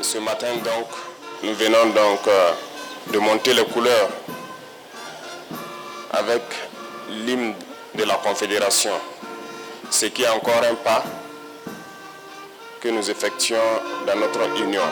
Ce matin, donc, nous venons donc de monter les couleurs avec l'hymne de la Confédération, ce qui est encore un pas que nous effectuons dans notre union.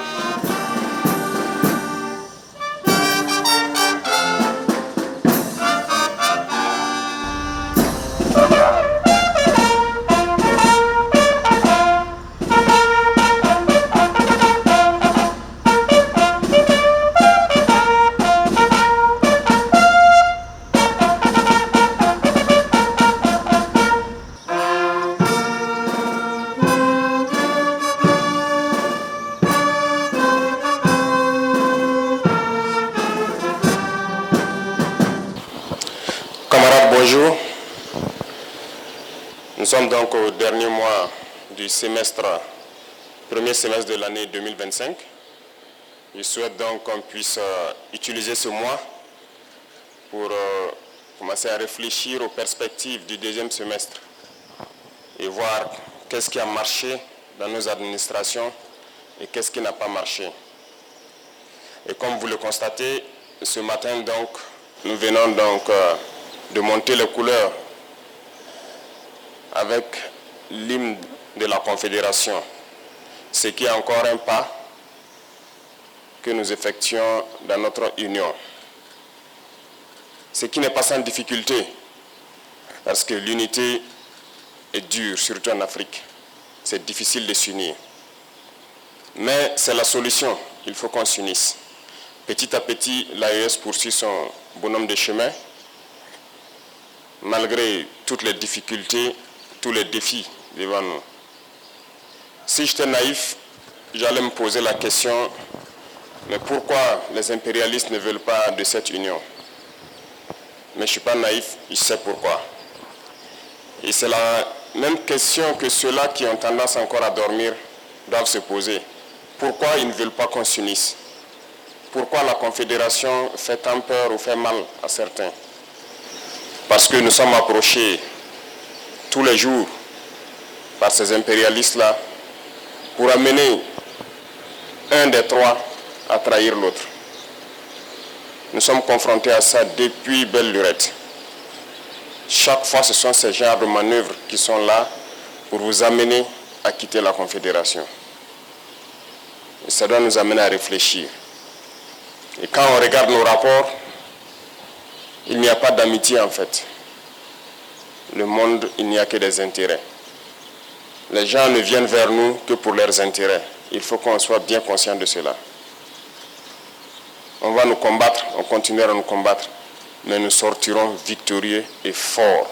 Camarades, bonjour. Nous sommes donc au dernier mois du premier semestre de l'année 2025. Je souhaite donc qu'on puisse utiliser ce mois pour commencer à réfléchir aux perspectives du deuxième semestre et voir qu'est-ce qui a marché dans nos administrations et qu'est-ce qui n'a pas marché. Et comme vous le constatez, ce matin donc, nous venons donc de monter les couleurs avec l'hymne de la Confédération, ce qui est encore un pas que nous effectuons dans notre union. Ce qui n'est pas sans difficulté, parce que l'unité est dure, surtout en Afrique. C'est difficile de s'unir. Mais c'est la solution, il faut qu'on s'unisse. Petit à petit, l'AES poursuit son bonhomme de chemin, malgré toutes les difficultés, tous les défis devant nous. Si j'étais naïf, j'allais me poser la question, mais pourquoi les impérialistes ne veulent pas de cette union? Mais je ne suis pas naïf, je sais pourquoi. Et c'est la même question que ceux-là qui ont tendance encore à dormir doivent se poser. Pourquoi ils ne veulent pas qu'on s'unisse? Pourquoi la Confédération fait tant peur ou fait mal à certains? Parce que nous sommes approchés tous les jours par ces impérialistes-là pour amener un des trois à trahir l'autre. Nous sommes confrontés à ça depuis belle lurette. Chaque fois, ce sont ces genres de manœuvres qui sont là pour vous amener à quitter la Confédération. Et ça doit nous amener à réfléchir. Et quand on regarde nos rapports, il n'y a pas d'amitié en fait. Le monde, il n'y a que des intérêts. Les gens ne viennent vers nous que pour leurs intérêts. Il faut qu'on soit bien conscient de cela. On va nous combattre, on continuera à nous combattre, mais nous sortirons victorieux et forts.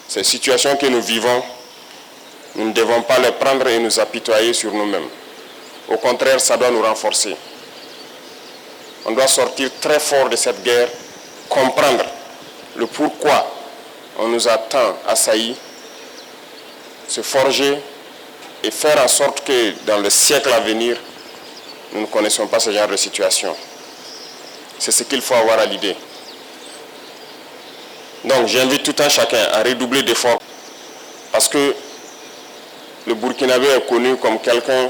Ces situations que nous vivons, nous ne devons pas les prendre et nous apitoyer sur nous-mêmes. Au contraire, ça doit nous renforcer. On doit sortir très fort de cette guerre, comprendre le pourquoi on nous a tant assaillis, se forger et faire en sorte que dans le siècle à venir, nous ne connaissons pas ce genre de situation. C'est ce qu'il faut avoir à l'idée. Donc j'invite tout un chacun à redoubler d'efforts parce que le Burkinabé est connu comme quelqu'un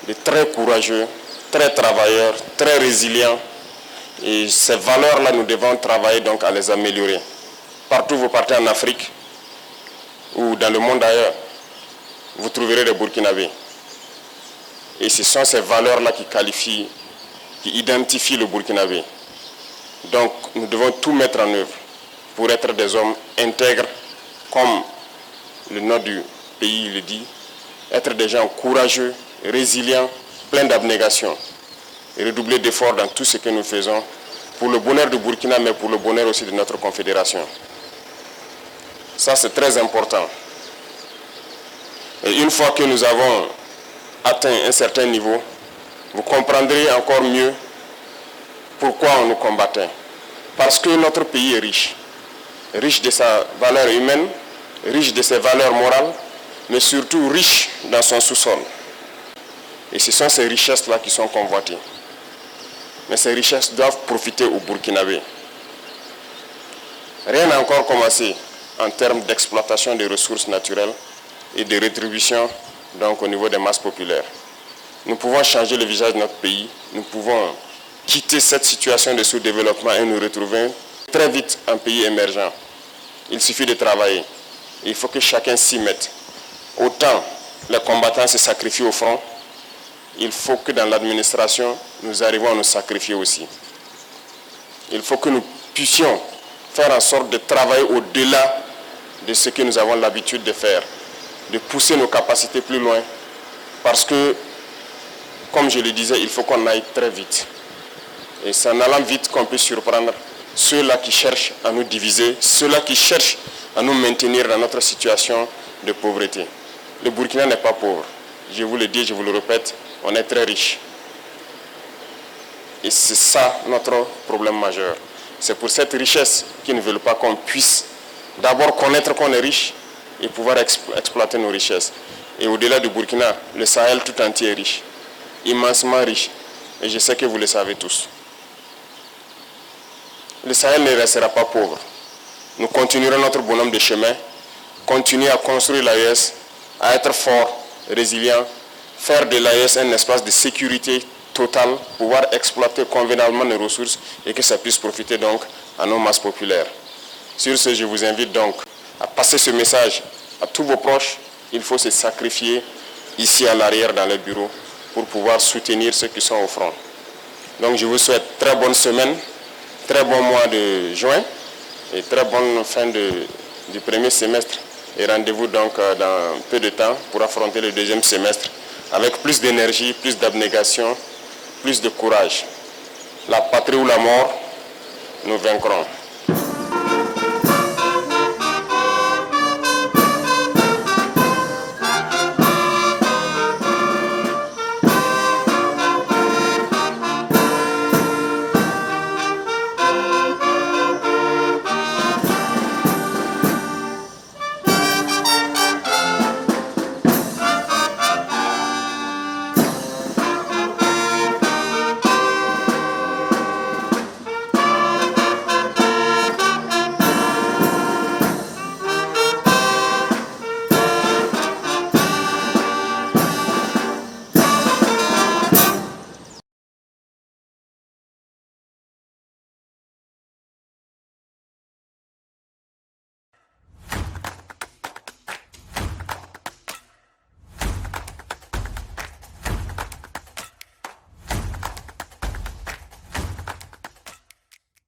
de très courageux, très travailleur, très résilient. Et ces valeurs-là, nous devons travailler donc à les améliorer. Partout où vous partez en Afrique ou dans le monde ailleurs, vous trouverez des Burkinabés. Et ce sont ces valeurs-là qui qualifient, qui identifient le Burkinabé. Donc nous devons tout mettre en œuvre pour être des hommes intègres, comme le nom du pays le dit, être des gens courageux, résilients, pleins d'abnégation. Et redoubler d'efforts dans tout ce que nous faisons pour le bonheur du Burkina, mais pour le bonheur aussi de notre confédération. Ça, c'est très important. Et une fois que nous avons atteint un certain niveau, vous comprendrez encore mieux pourquoi on nous combattait. Parce que notre pays est riche. Riche de sa valeur humaine, riche de ses valeurs morales, mais surtout riche dans son sous-sol. Et ce sont ces richesses-là qui sont convoitées. Mais ces richesses doivent profiter aux Burkinabés. Rien n'a encore commencé en termes d'exploitation des ressources naturelles et de rétribution donc, au niveau des masses populaires. nous pouvons changer le visage de notre pays, nous pouvons quitter cette situation de sous-développement et nous retrouver très vite un pays émergent. Il suffit de travailler. Il faut que chacun s'y mette. Autant les combattants se sacrifient au front, il faut que dans l'administration, nous arrivions à nous sacrifier aussi. Il faut que nous puissions faire en sorte de travailler au-delà de ce que nous avons l'habitude de faire, de pousser nos capacités plus loin, parce que, comme je le disais, il faut qu'on aille très vite. Et c'est en allant vite qu'on peut surprendre ceux-là qui cherchent à nous diviser, ceux-là qui cherchent à nous maintenir dans notre situation de pauvreté. Le Burkina n'est pas pauvre. Je vous le dis, je vous le répète, on est très riche. Et c'est ça notre problème majeur. C'est pour cette richesse qu'ils ne veulent pas qu'on puisse d'abord connaître qu'on est riche et pouvoir exploiter nos richesses. Et au-delà du Burkina, le Sahel tout entier est riche, immensement riche. Et je sais que vous le savez tous. Le Sahel ne restera pas pauvre. Nous continuerons notre bonhomme de chemin, continuer à construire l'AES, à être fort, résilient, faire de l'AES un espace de sécurité totale, pouvoir exploiter convenablement nos ressources et que ça puisse profiter donc à nos masses populaires. Sur ce, je vous invite donc à passer ce message à tous vos proches. Il faut se sacrifier ici à l'arrière dans les bureaux pour pouvoir soutenir ceux qui sont au front. Donc je vous souhaite très bonne semaine, très bon mois de juin et très bonne fin du premier semestre. Et rendez-vous donc dans peu de temps pour affronter le deuxième semestre avec plus d'énergie, plus d'abnégation, plus de courage. La patrie ou la mort, nous vaincrons.